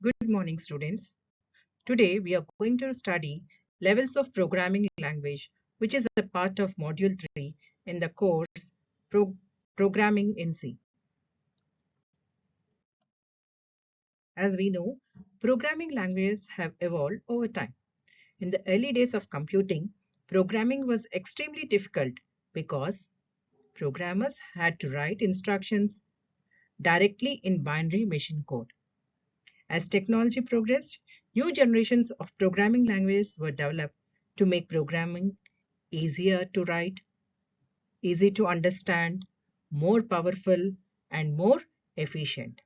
Good morning, students. Today we are going to study levels of programming language, which is a part of Module 3 in the course Programming in C. As we know, programming languages have evolved over time. In the early days of computing, programming was extremely difficult because programmers had to write instructions directly in binary machine code. As technology progressed, new generations of programming languages were developed to make programming easier to write, easy to understand, more powerful, and more efficient.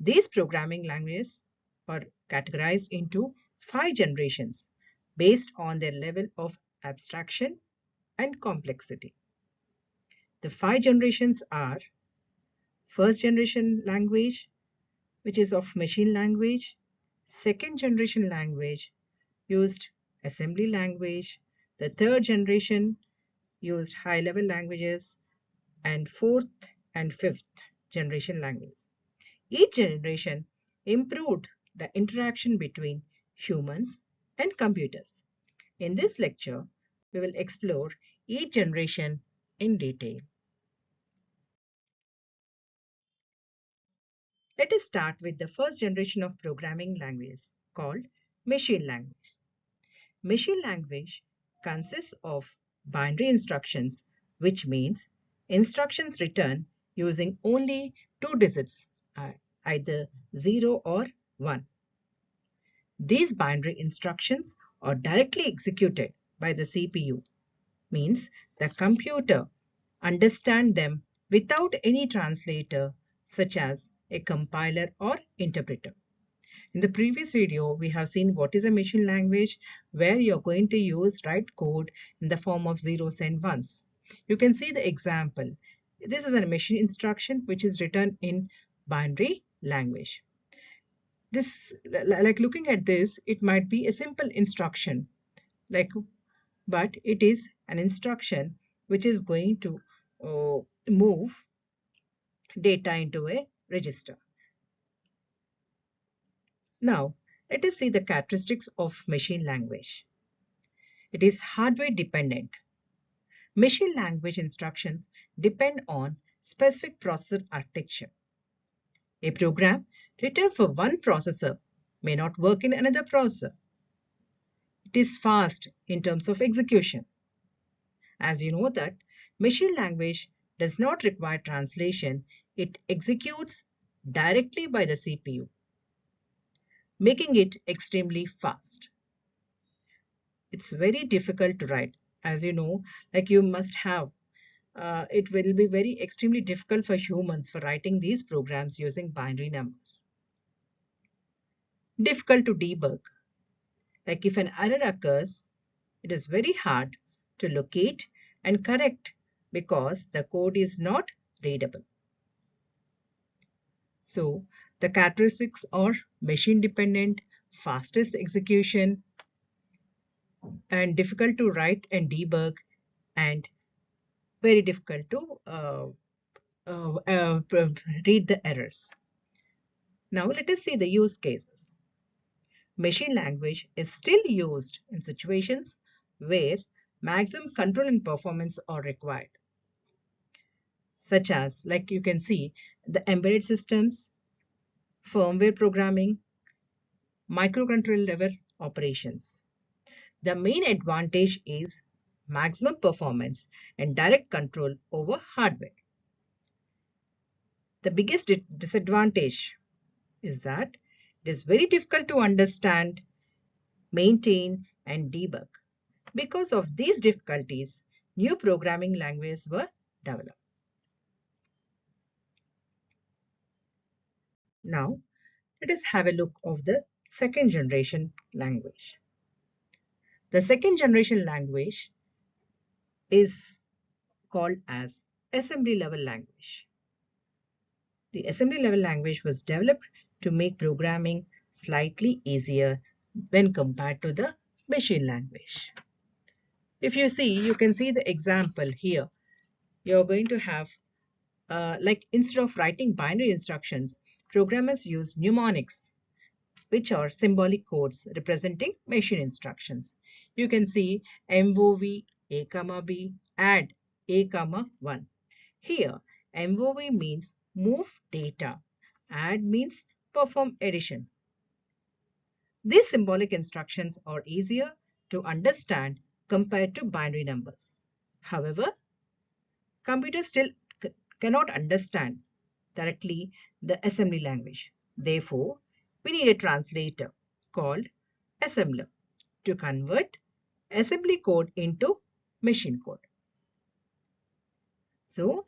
These programming languages are categorized into 5 generations based on their level of abstraction and complexity. The 5 generations are first generation language, which is of machine language, second generation language used assembly language, the third generation used high level languages, and fourth and fifth generation languages. Each generation improved the interaction between humans and computers. In this lecture, we will explore each generation in detail. Let us start with the first generation of programming languages called machine language. Machine language consists of binary instructions, which means instructions written using only 2 digits, either 0 or 1. These binary instructions are directly executed by the CPU, means the computer understands them without any translator such as a compiler or interpreter. In the previous video, we have seen what is a machine language, where you're going to write code in the form of zeros and ones. You can see the example. This is a machine instruction which is written in binary language. This, like looking at this, it might be a simple instruction, but it is an instruction which is going to move data into a register. Now, let us see the characteristics of machine language. It is hardware dependent. Machine language instructions depend on specific processor architecture. A program written for one processor may not work in another processor. It is fast in terms of execution. As you know that machine language does not require translation, it executes directly by the CPU, making it extremely fast. It's very difficult to write. As you know, like you must have, it will be very extremely difficult for humans for writing these programs using binary numbers. Difficult to debug. Like if an error occurs, it is very hard to locate and correct because the code is not readable. So the characteristics are machine dependent, fastest execution, and difficult to write and debug, and very difficult to read the errors. Now let us see the use cases. Machine language is still used in situations where maximum control and performance are required, such as, like you can see, the embedded systems, firmware programming, microcontroller level operations. The main advantage is maximum performance and direct control over hardware. The biggest disadvantage is that it is very difficult to understand, maintain, and debug. Because of these difficulties, new programming languages were developed. Now, let us have a look of the second generation language. The second generation language is called as assembly level language. The assembly level language was developed to make programming slightly easier when compared to the machine language. If you see, you can see the example here. You're going to have, like instead of writing binary instructions, programmers use mnemonics, which are symbolic codes representing machine instructions. You can see MOV A, B, add A, 1. Here, MOV means move data, add means perform addition. These symbolic instructions are easier to understand compared to binary numbers. However, computers still cannot understand directly the assembly language. Therefore, we need a translator called assembler to convert assembly code into machine code. So,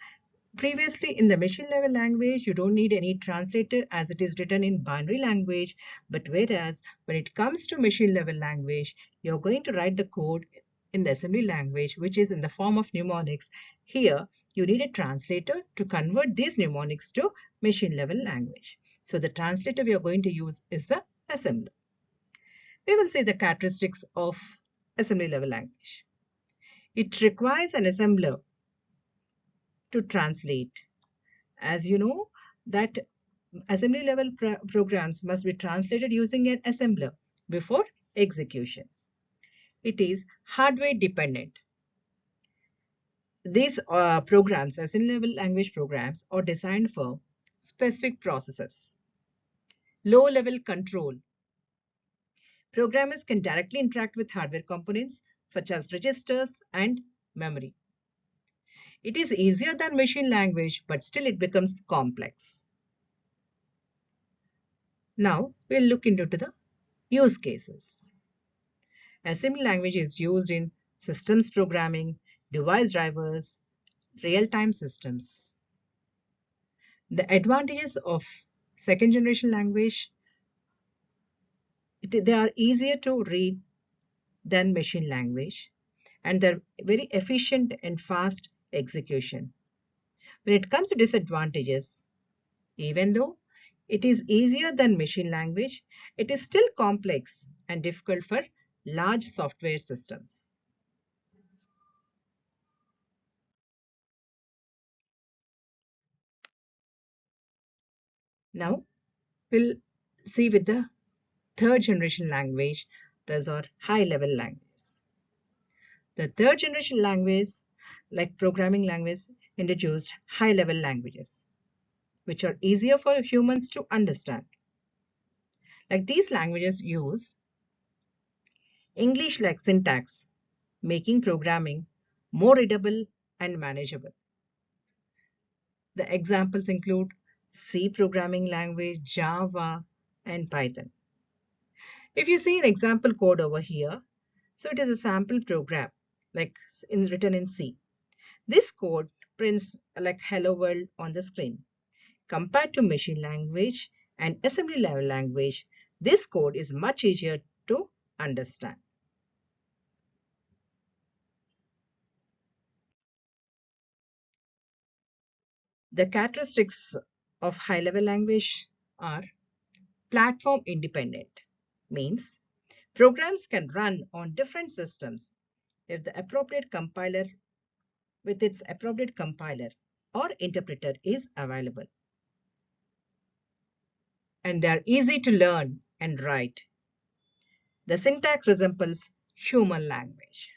previously in the machine level language, you don't need any translator as it is written in binary language. But whereas when it comes to machine level language, you're going to write the code in the assembly language, which is in the form of mnemonics. Here, you need a translator to convert these mnemonics to machine level language. So the translator we are going to use is the assembler. We will see the characteristics of assembly level language. It requires an assembler to translate. As you know, that assembly level programs must be translated using an assembler before execution. It is hardware dependent. These programs, assembly level language programs, are designed for specific processes. Low level control. Programmers can directly interact with hardware components such as registers and memory. It is easier than machine language, but still it becomes complex. Now we'll look into the use cases. Assembly language is used in systems programming, device drivers, real-time systems. The advantages of second generation language, they are easier to read than machine language, and they're very efficient and fast execution. When it comes to disadvantages, even though it is easier than machine language, it is still complex and difficult for large software systems. Now, we'll see with the third generation language, those are high level languages. The third generation language, like programming language, introduced high level languages, which are easier for humans to understand. Like these languages use English-like syntax, making programming more readable and manageable. The examples include C programming language, Java, and Python. If you see an example code over here, so it is a sample program like written in C. This code prints like hello world on the screen. Compared to machine language and assembly level language, this code is much easier to understand. The characteristics of high level language are platform independent, means programs can run on different systems if the appropriate compiler with its appropriate compiler or interpreter is available. And they are easy to learn and write. The syntax resembles human language.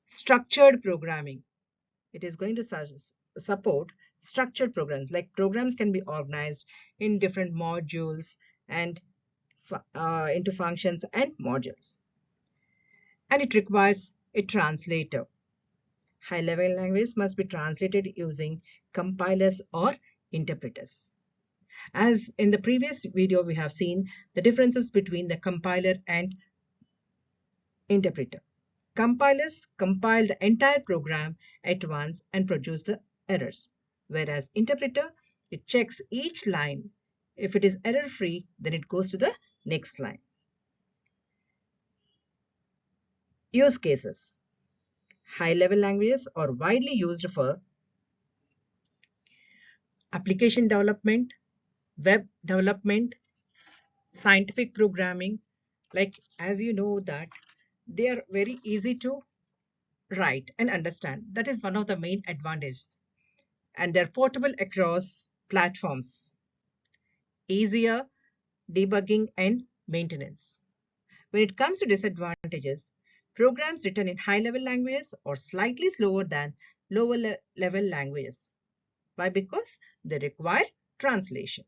Structured programming. It is going to support structured programs, like programs can be organized in different modules and into functions and modules. And it requires a translator. High-level language must be translated using compilers or interpreters. As in the previous video, we have seen the differences between the compiler and interpreter. Compilers compile the entire program at once and produce the errors, whereas interpreter, it checks each line. If it is error-free, then it goes to the next line. Use cases. High-level languages are widely used for application development, web development, scientific programming. Like as you know that they are very easy to write and understand. That is one of the main advantages. And they're portable across platforms. Easier debugging, and maintenance. When it comes to disadvantages, programs written in high-level languages are slightly slower than lower-level languages. Why? Because they require translation.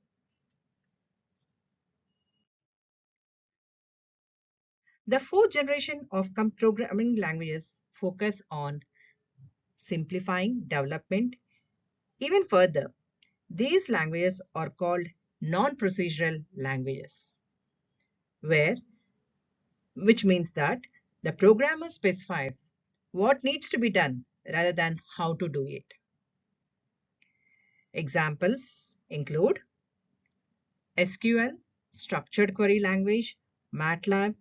The fourth generation of programming languages focus on simplifying development even further. These languages are called non-procedural languages, where which means that the programmer specifies what needs to be done rather than how to do it. Examples include SQL, structured query language, MATLAB.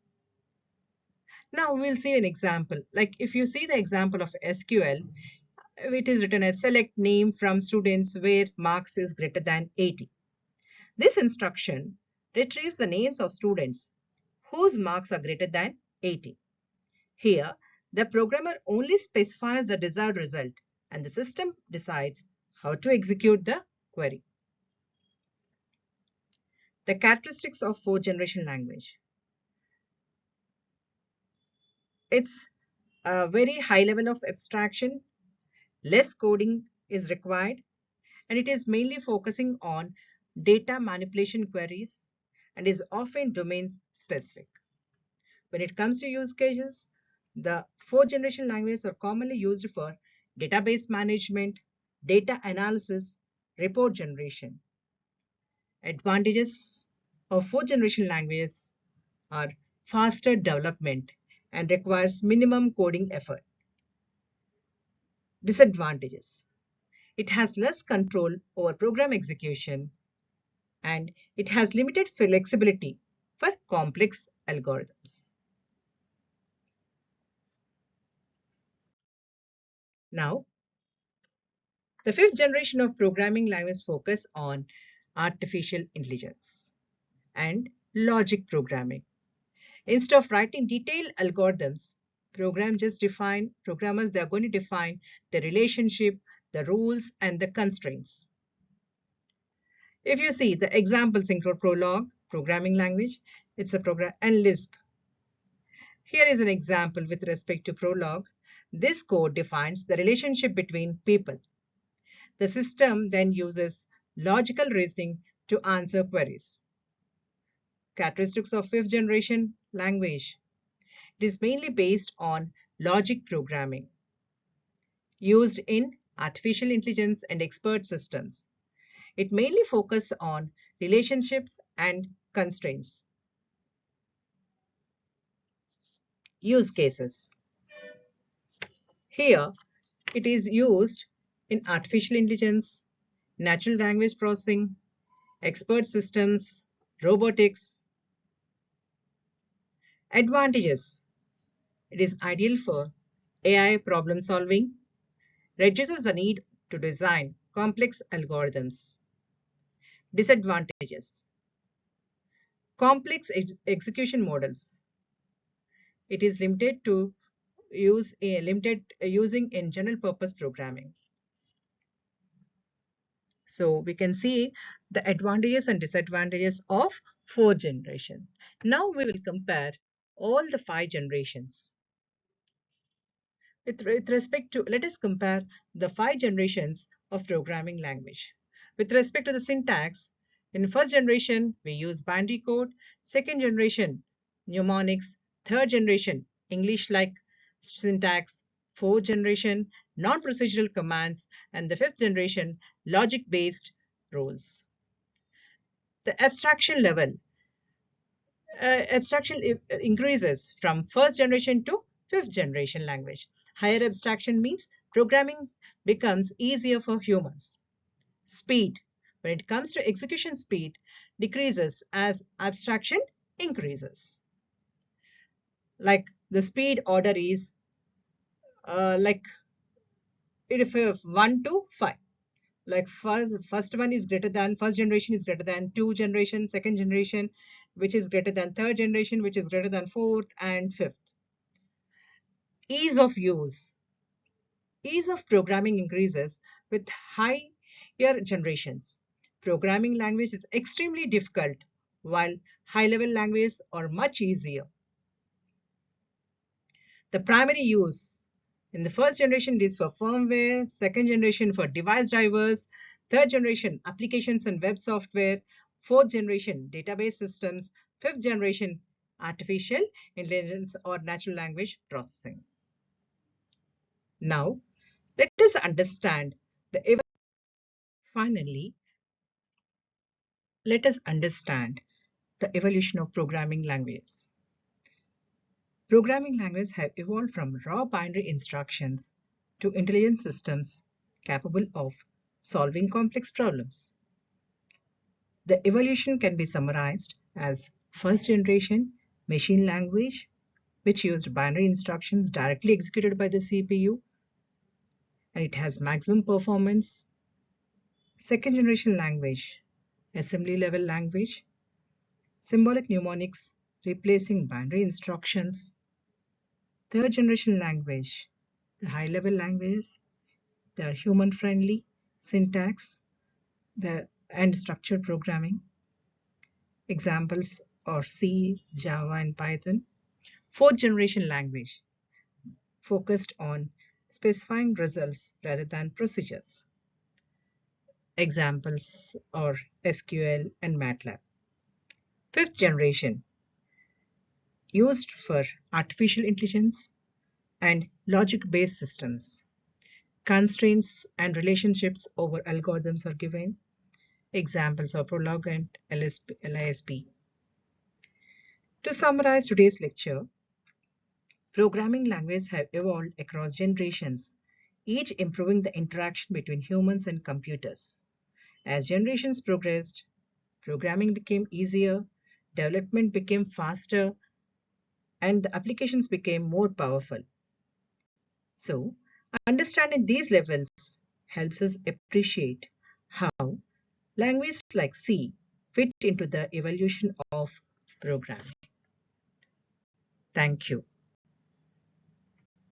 Now we'll see an example. Like if you see the example of SQL, it is written as select name from students where marks is greater than 80. This instruction retrieves the names of students whose marks are greater than 80. Here, the programmer only specifies the desired result and the system decides how to execute the query. The characteristics of fourth generation language. It's a very high level of abstraction, less coding is required, and it is mainly focusing on data manipulation queries and is often domain specific. When it comes to use cases, the fourth generation languages are commonly used for database management, data analysis, report generation. Advantages of fourth generation languages are faster development and requires minimum coding effort. Disadvantages. It has less control over program execution and it has limited flexibility for complex algorithms. Now, the fifth generation of programming languages focus on artificial intelligence and logic programming. Instead of writing detailed algorithms, programmers they are going to define the relationship, the rules, and the constraints. If you see the examples include Prolog, programming language, it's a program, and Lisp. Here is an example with respect to Prolog. This code defines the relationship between people. The system then uses logical reasoning to answer queries. Characteristics of fifth generation language. It is mainly based on logic programming used in artificial intelligence and expert systems. It mainly focuses on relationships and constraints. Use cases. Here, it is used in artificial intelligence, natural language processing, expert systems, robotics. Advantages. It is ideal for AI problem solving, reduces the need to design complex algorithms. Disadvantages. Complex execution models. It is limited to using in general purpose programming. So we can see the advantages and disadvantages of fourth generation. Now we will compare all the five generations. With respect to, let us compare the five generations of programming language. With respect to the syntax, in first generation, we use binary code, second generation, mnemonics, third generation, English-like syntax, fourth generation, non-procedural commands, and the fifth generation, logic-based rules. The abstraction increases from first generation to fifth generation language. Higher abstraction means programming becomes easier for humans. Speed, when it comes to execution speed, decreases as abstraction increases. Like the speed order is like if 1 to 5. Like first one is greater than, first generation is greater than two generation, second generation which is greater than third generation, which is greater than fourth and fifth. Ease of use. Ease of programming increases with higher generations. Programming language is extremely difficult while high-level languages are much easier. The primary use in the first generation is for firmware, second generation for device drivers, third generation applications and web software, fourth generation database systems, fifth generation artificial intelligence or natural language processing. Now, let us understand the finally, let us understand the evolution of programming languages. Programming languages have evolved from raw binary instructions to intelligent systems capable of solving complex problems. The evolution can be summarized as first generation machine language, which used binary instructions directly executed by the CPU, and it has maximum performance. Second generation language, assembly level language, symbolic mnemonics replacing binary instructions. Third generation language, the high level languages, they are human friendly, syntax, and structured programming. Examples are C, Java, and Python. Fourth generation language, focused on specifying results rather than procedures. Examples are SQL and MATLAB. Fifth generation, used for artificial intelligence and logic-based systems. Constraints and relationships over algorithms are given. Examples are Prolog and LISP. To summarize today's lecture, programming languages have evolved across generations, each improving the interaction between humans and computers. As generations progressed, programming became easier, development became faster, and the applications became more powerful. So, understanding these levels helps us appreciate how languages like C fit into the evolution of programming. Thank you.